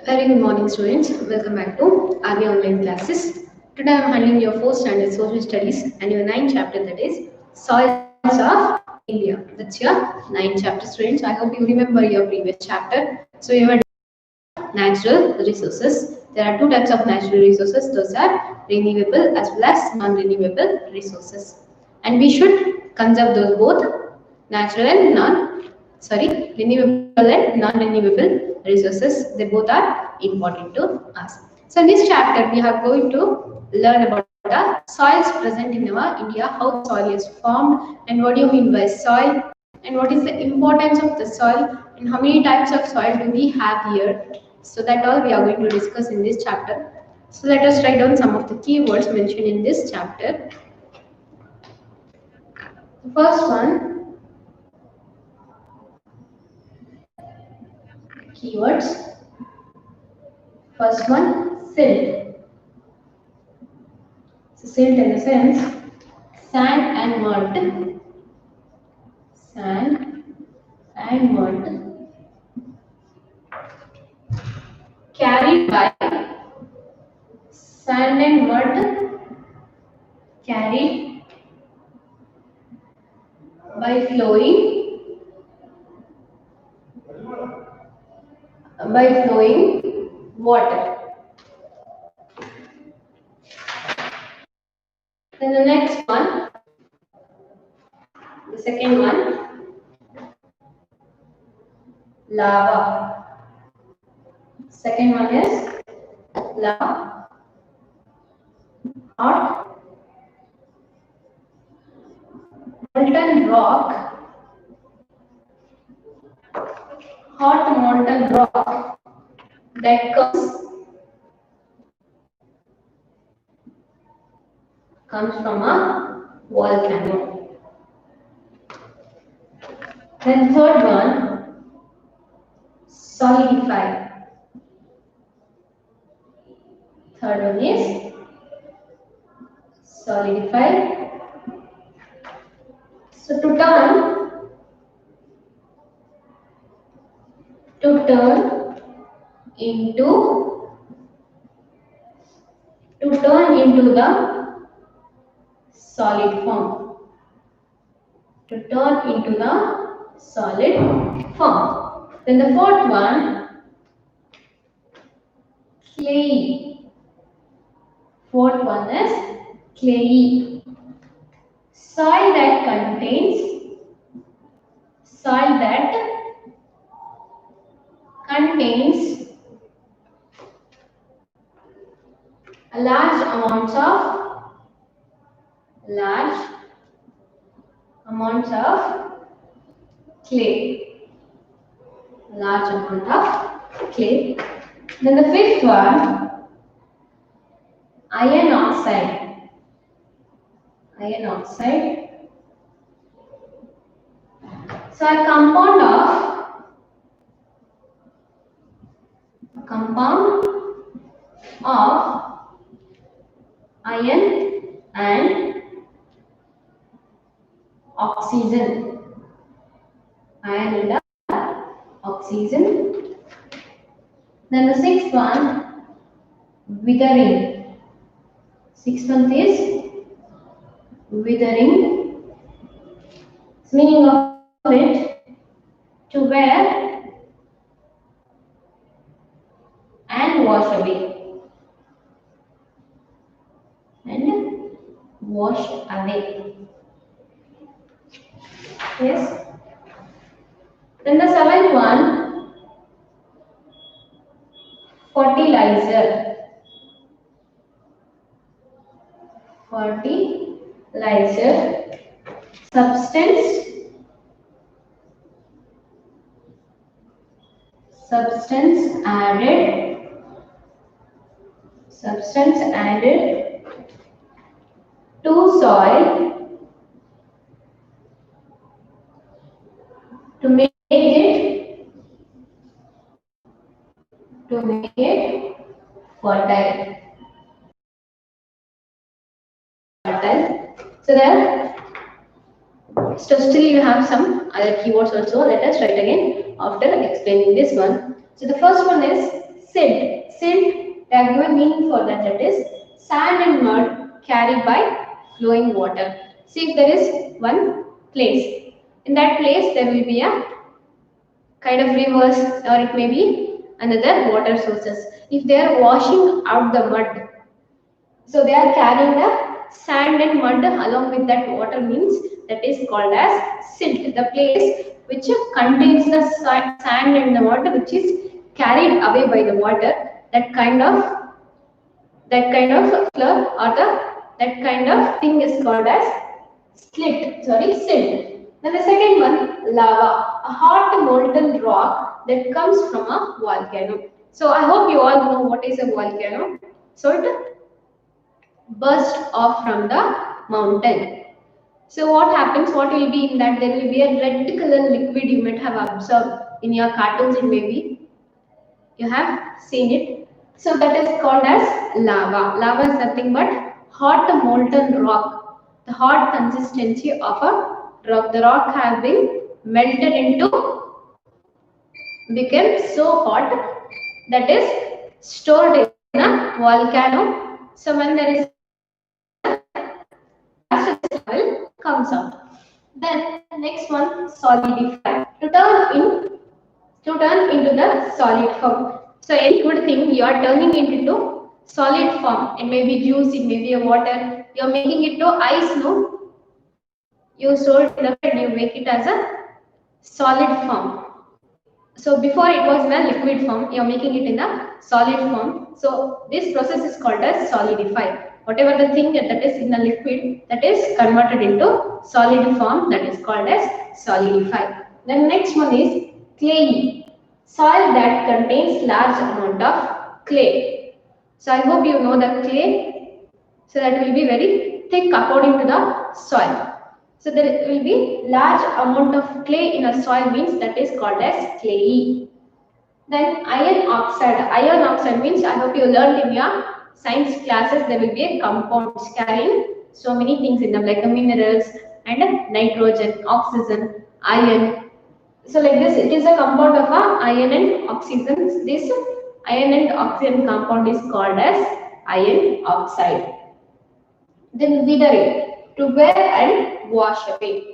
Very good morning, students. Welcome back to Army Online Classes. Today I am handling your 4th standard social studies and your 9th chapter, that is Soils of India. That's your 9th chapter, students. I hope you remember your previous chapter. So we were natural resources. There are two types of natural resources. Those are renewable as well as non-renewable resources, and we should conserve those both natural and renewable and non-renewable resources. They both are important to us. So in this chapter, we are going to learn about the soils present in our India, how the soil is formed, and what do you mean by soil, and what is the importance of the soil, and how many types of soil do we have here. So that all we are going to discuss in this chapter. So let us write down some of the keywords mentioned in this chapter. The first one, keywords. First one, silt. So silt in the sense sand and mud. Sand and mud carried by sand and mud carried by flowing water. Then the next one, the second one, lava. Second one is lava. Hot molten rock. Hot molten rock that comes from a volcano. Then third one, solidify. Third one is solidify. So to turn into the solid form. To turn into the solid form. Then the fourth one, clay. Fourth one is clay. Soil that contains a large amounts of clay. Large amount of clay. Then the fifth one, iron oxide. Iron oxide. So a compound of iron and oxygen. Iron and oxygen. Then the sixth one, withering. Sixth one is withering. Meaning of it, to wear and wash away. And wash away. Yes. Then the seventh one, fertilizer. Fertilizer. Substance added to soil to make it fertile. So there, still you have some other keywords also. Let us write again after explaining this one. So the first one is silt. Silt, they are given meaning for that, that is sand and mud carried by flowing water. See, if there is one place, in that place there will be a kind of rivers or it may be another water sources. If they are washing out the mud, so they are carrying the sand and mud along with that water means that is called as silt. The place which contains the sand and the water which is carried away by the water, that kind of floor or that kind of thing is called as silt. Then the second one, lava, a hot molten rock that comes from a volcano. So I hope you all know what is a volcano. So it burst off from the mountain. So what happens? What will be in that? There will be a red color liquid you might have observed in your cartoons and maybe you have seen it. So that is called as lava. Lava is nothing but hot molten rock. The hot consistency of a rock. The rock has been melted into became so hot that is stored in a volcano. So when there is will comes out. Then next one, solidify. To turn into the solid form. So any good thing you are turning it into solid form. It may be juice, it may be a water. You are making it to ice, no? You store it in the bed, you make it as a solid form. So before it was in a liquid form, you are making it in a solid form. So this process is called as solidify. Whatever the thing that is in a liquid, that is converted into solid form, that is called as solidify. Then next one is clayey. Soil that contains large amount of clay. So I hope you know the clay. So that will be very thick according to the soil. So there will be large amount of clay in a soil means that is called as clayey. Then iron oxide. Iron oxide means I hope you learned in your science classes there will be a compounds carrying so many things in them like the minerals and nitrogen, oxygen, iron. So like this it is a compound of iron and oxygen. This iron and oxygen compound is called as iron oxide. Then wither it, to wear and wash away.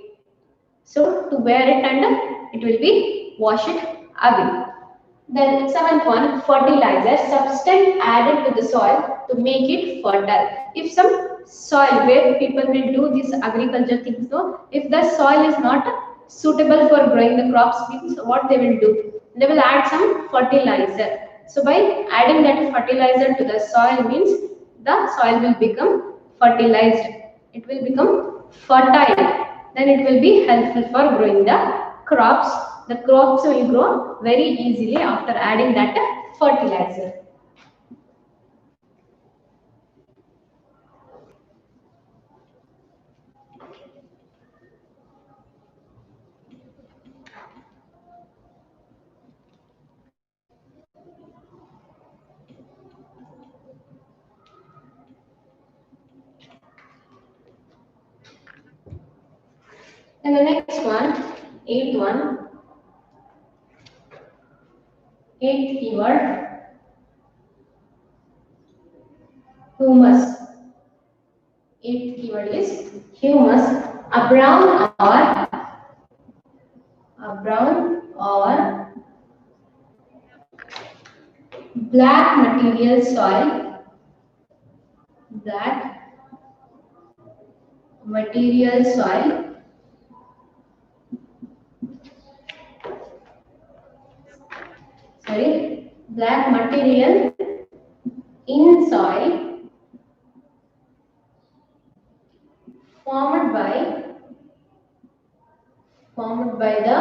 So to wear it and it will be wash it away. Then seventh one, fertilizer, substance added to the soil to make it fertile. If some soil where people will do this agriculture things, so if the soil is not suitable for growing the crops, means what they will do? They will add some fertilizer. So by adding that fertilizer to the soil means the soil will become fertilized. It will become fertile. Then it will be helpful for growing the crops. The crops will grow very easily after adding that fertilizer. And the next one, eighth keyword, humus. Eighth keyword is humus, a brown or black black material soil black material in soil formed by the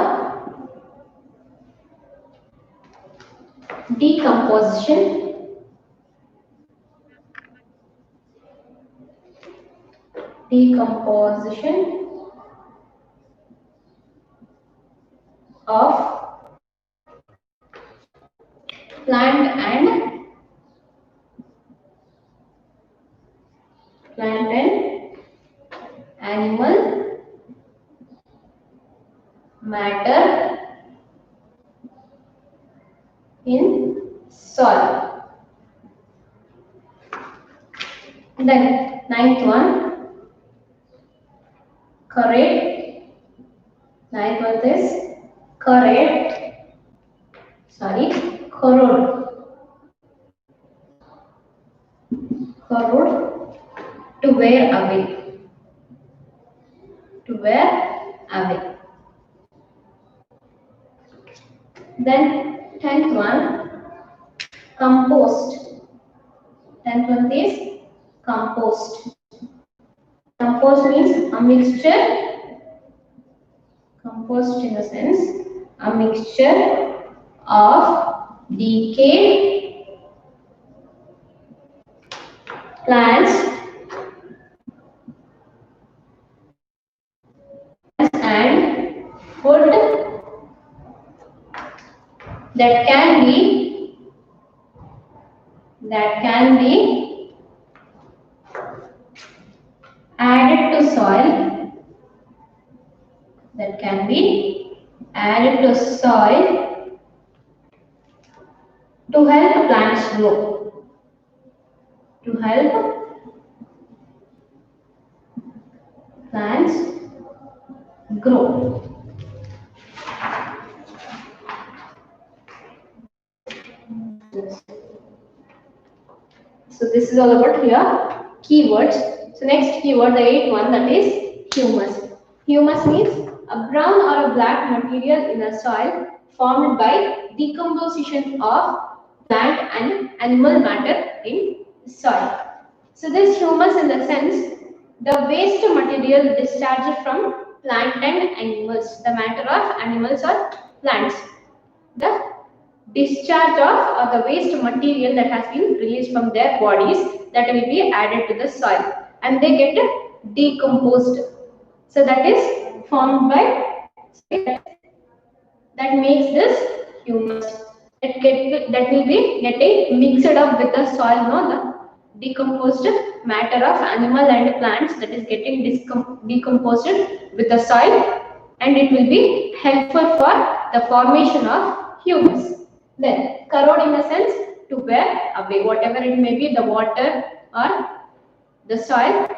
decomposition of plant and animal matter in soil. Then ninth one, correct. Ninth one is correct. Sorry, corrode. Corrode, to wear away. To wear away. Then tenth one, compost. Tenth one is compost. Compost means a mixture. Compost in the sense a mixture of decayed plants and food that can be added to soil, that can be added to soil to help plants grow. To help plants grow. So this is all about your keywords. So next keyword, the eighth one, that is humus. Humus means a brown or a black material in the soil formed by decomposition of plant and animal matter in soil. So this humus in the sense the waste material discharged from plant and animals, the matter of animals or plants. The discharge of or the waste material that has been released from their bodies that will be added to the soil and they get decomposed. So that is formed by that makes this humus that will be getting mixed up with the soil, no, the decomposed matter of animal and plants that is getting decomposed with the soil and it will be helpful for the formation of humus. Then corrode in the sense to wear away, whatever it may be, the water or the soil,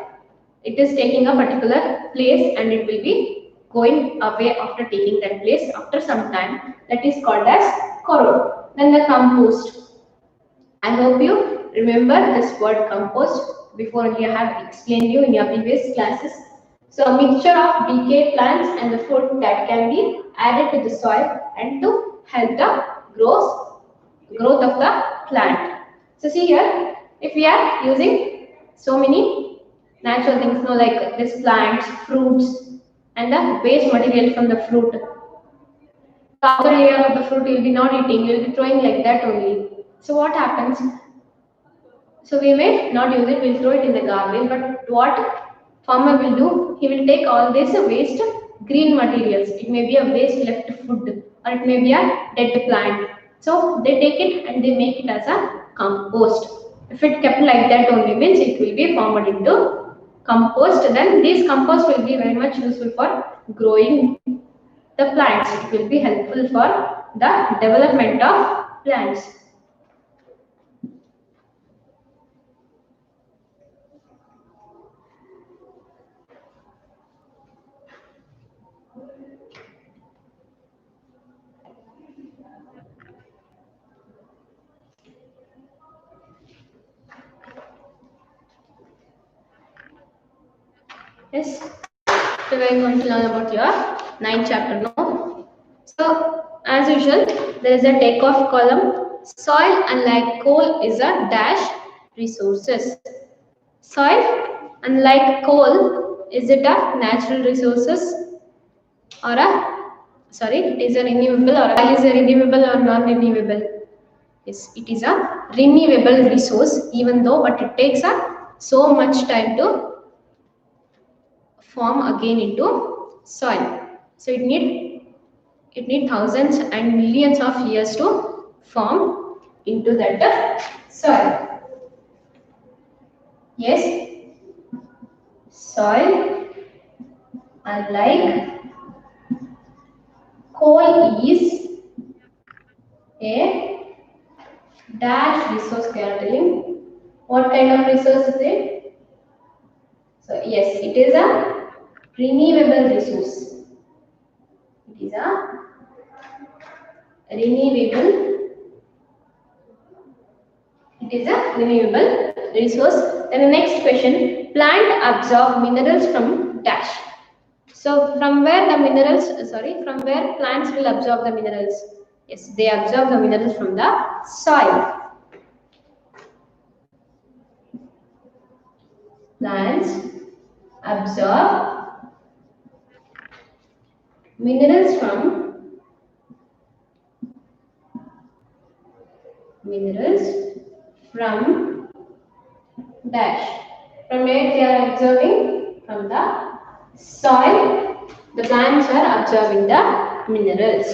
it is taking a particular place and it will be going away after taking that place after some time. That is called as corrode. Then the compost. I hope you remember this word compost before I have explained you in your previous classes. So a mixture of decayed plants and the food that can be added to the soil and to help the growth of the plant. So see here, if we are using so many natural things, no, like this plants, fruits, and the waste material from the fruit. The outer layer of the fruit you will be not eating, you will be throwing like that only. So what happens? So we may not use it, we'll throw it in the garbage. But what farmer will do? He will take all this waste green materials. It may be a waste left food or it may be a dead plant. So they take it and they make it as a compost. If it kept like that only means it will be formed into compost. Then this compost will be very much useful for growing the plants. It will be helpful for the development of plants. Yes. So we are going to learn about your 9th chapter now. So as usual, there is a takeoff column. Soil, unlike coal, is a dash resources. Soil, unlike coal, is it a natural resources or a it is a renewable or is a renewable or non-renewable? Yes, it is a renewable resource, even though but it takes so much time to form again into soil. So it need thousands and millions of years to form into that soil. Yes, soil, unlike coal, is a dash resource they are telling. What kind of resource is it? So yes, it is a renewable resource. It is a renewable. It is a renewable resource. Then the next question: plant absorb minerals from dash. So from where the minerals? From where plants will absorb the minerals? Yes, they absorb the minerals from the soil. Plants absorb minerals from dash. From where they are absorbing? From the soil. The plants are absorbing the minerals.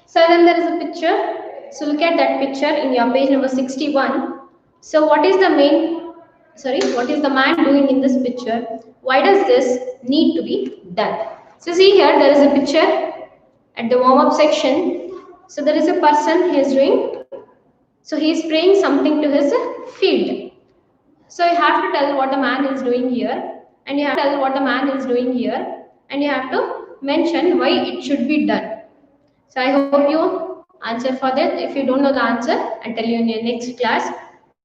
So then there is a picture. So look at that picture in your page number 61. So what is the man doing in this picture? Why does this need to be done? So see here, there is a picture at the warm-up section. So there is a person he is doing. So he is spraying something to his field. So you have to tell what the man is doing here, and you have to mention why it should be done. So I hope you answer for that. If you don't know the answer, I'll tell you in your next class.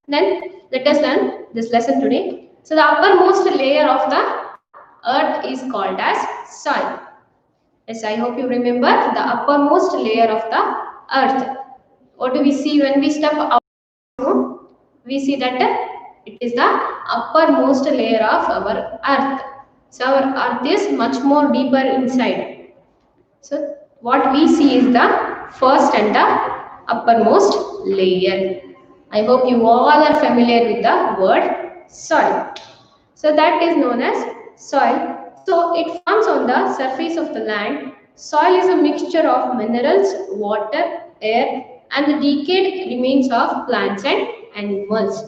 Then let us learn this lesson today. So the uppermost layer of the earth is called as soil. Yes, I hope you remember the uppermost layer of the earth. What do we see when we step out? We see that it is the uppermost layer of our earth. So our earth is much more deeper inside. So what we see is the first and the uppermost layer. I hope you all are familiar with the word soil. So that is known as soil. So it forms on the surface of the land. Soil is a mixture of minerals, water, air, and the decayed remains of plants and animals.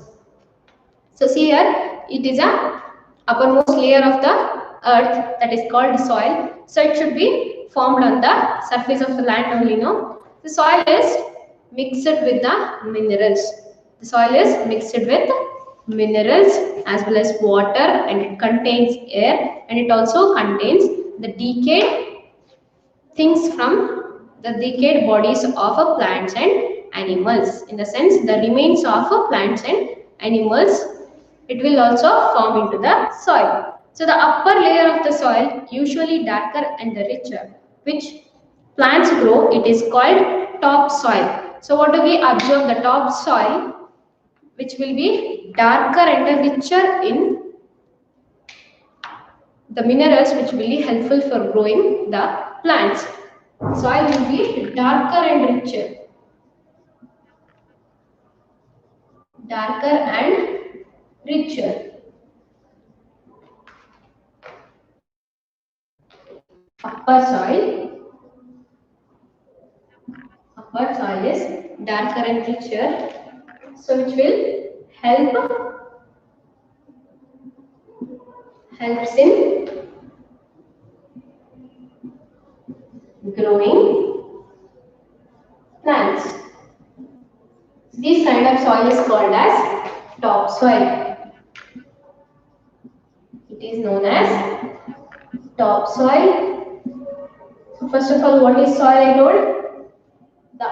So see here, it is a uppermost layer of the earth that is called soil. So it should be formed on the surface of the land only. No, the soil is mixed with the minerals. The soil is mixed with minerals as well as water, and it contains air, and it also contains the decayed things from the decayed bodies of plants and animals. In the sense, the remains of plants and animals, it will also form into the soil. So the upper layer of the soil, usually darker and richer, which plants grow, it is called topsoil. So what do we observe? The topsoil, which will be darker and richer in the minerals, which will be helpful for growing the plants. Soil will be darker and richer. Darker and richer. Upper soil is darker and richer, so which will helps in growing plants. This kind of soil is called as topsoil. It is known as topsoil. So first of all, what is soil? I told the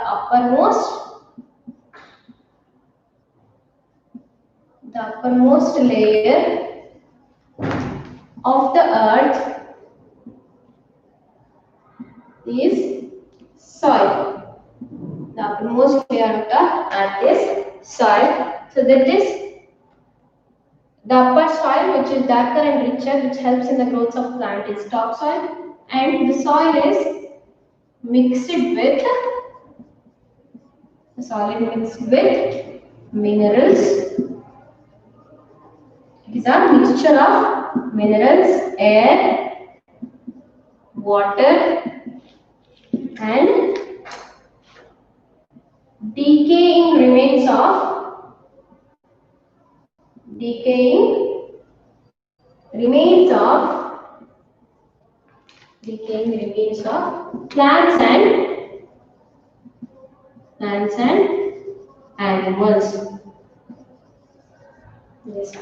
uppermost layer of the earth is soil. The uppermost layer of the earth is soil. So that is the upper soil, which is darker and richer, which helps in the growth of plant, is topsoil, and the soil is mixed with minerals. It is a mixture of minerals, air, water, and decaying remains of decaying remains of plants and animals. Yes.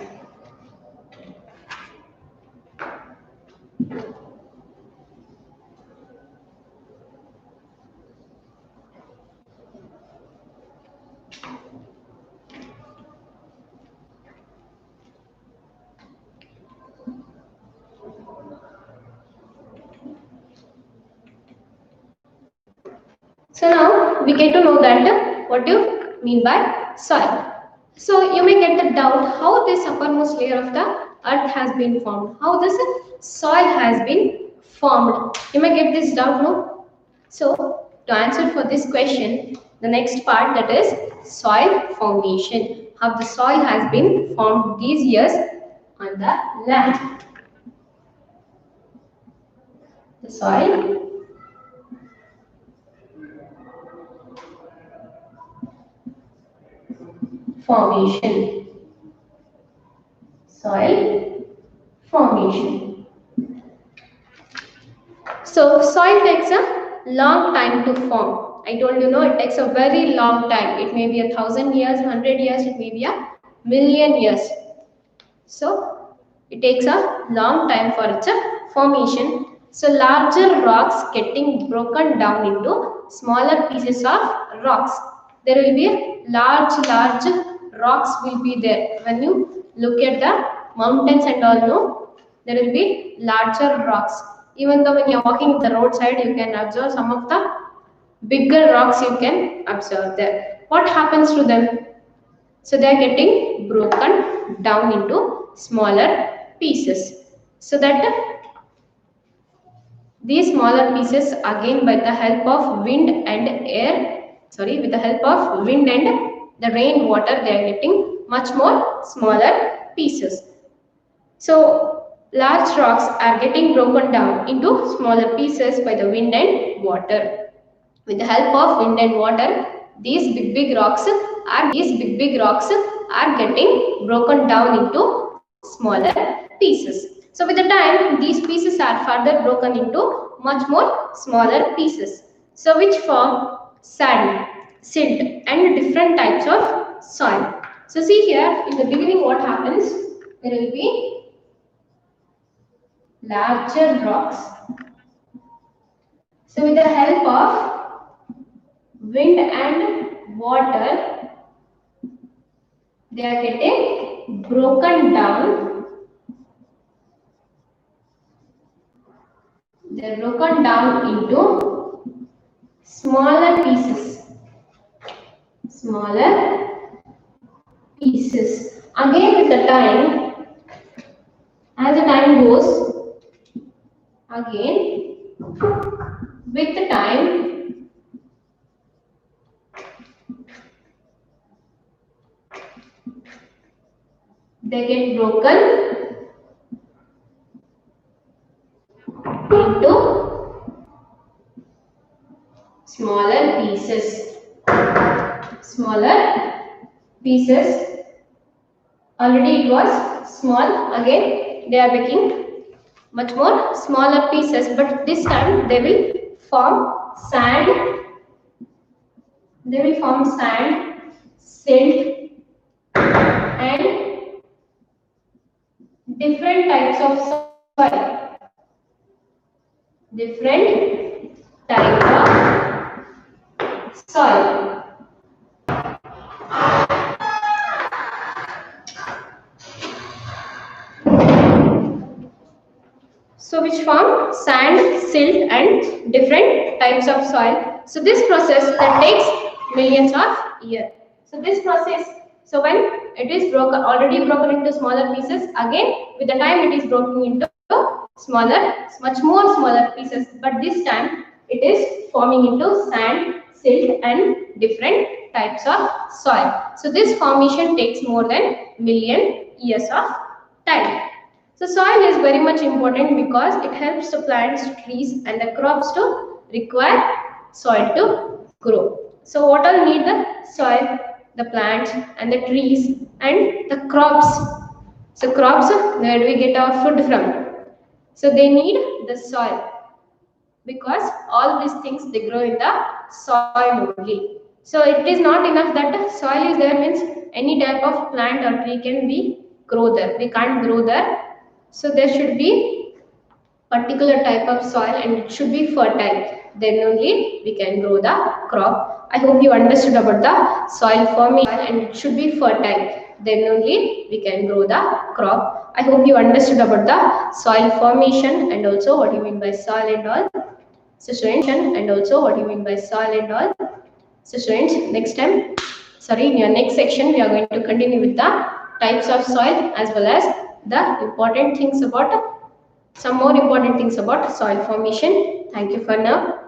So now we get to know that what do you mean by soil. So you may get the doubt how this uppermost layer of the earth has been formed, how this soil has been formed. You may get this doubt, no? So to answer for this question, the next part, that is soil formation, how the soil has been formed these years on the land. The soil formation. Soil formation. So soil takes a long time to form. I told you, no, it takes a very long time. It may be 1,000 years, 100 years, it may be a million years. So it takes a long time for its formation. So larger rocks getting broken down into smaller pieces of rocks. There will be large rocks will be there. When you look at the mountains and all, no, there will be larger rocks. Even though when you're walking the roadside, you can observe some of the bigger rocks you can observe there. What happens to them? So they are getting broken down into smaller pieces. So that these smaller pieces, again by the help of wind and with the help of wind and the rain water, they are getting much more smaller pieces. So large rocks are getting broken down into smaller pieces by the wind and water. With the help of wind and water, these big rocks are getting broken down into smaller pieces. So with the time, these pieces are further broken into much more smaller pieces. So which form sand, silt, and different types of soil. So see here, in the beginning what happens? There will be larger rocks. So with the help of wind and water, they are getting broken down. They are broken down into smaller pieces. Smaller pieces. Again with the time, as the time goes, again with the time, they get broken into smaller pieces. Smaller pieces. Already it was small. Again they are making much more smaller pieces, but this time they will form sand. They will form sand, silt, and different types of soil. Different types of soil. So which form sand, silt, and different types of soil. So this process that takes millions of years. So this process, so when it is already broken into smaller pieces, again with the time it is broken into smaller, much more smaller pieces. But this time it is forming into sand, silt, and different types of soil. So this formation takes more than million years of time. So soil is very much important because it helps the plants, trees, and the crops to require soil to grow. So what all need the soil? The plants and the trees and the crops. So crops, where do we get our food from? So they need the soil. because all these things they grow in the soil only. So it is not enough that soil is there means any type of plant or tree can be grow there. We can't grow there. So there should be particular type of soil and it should be fertile. Then only we can grow the crop. I hope you understood about the soil formation and it should be fertile. Then only we can grow the crop. I hope you understood about the soil formation and also what you mean by soil and all. So students, and also what you mean by soil and all. So students, in your next section, we are going to continue with the types of soil as well as the important things about some more important things about soil formation. Thank you for now.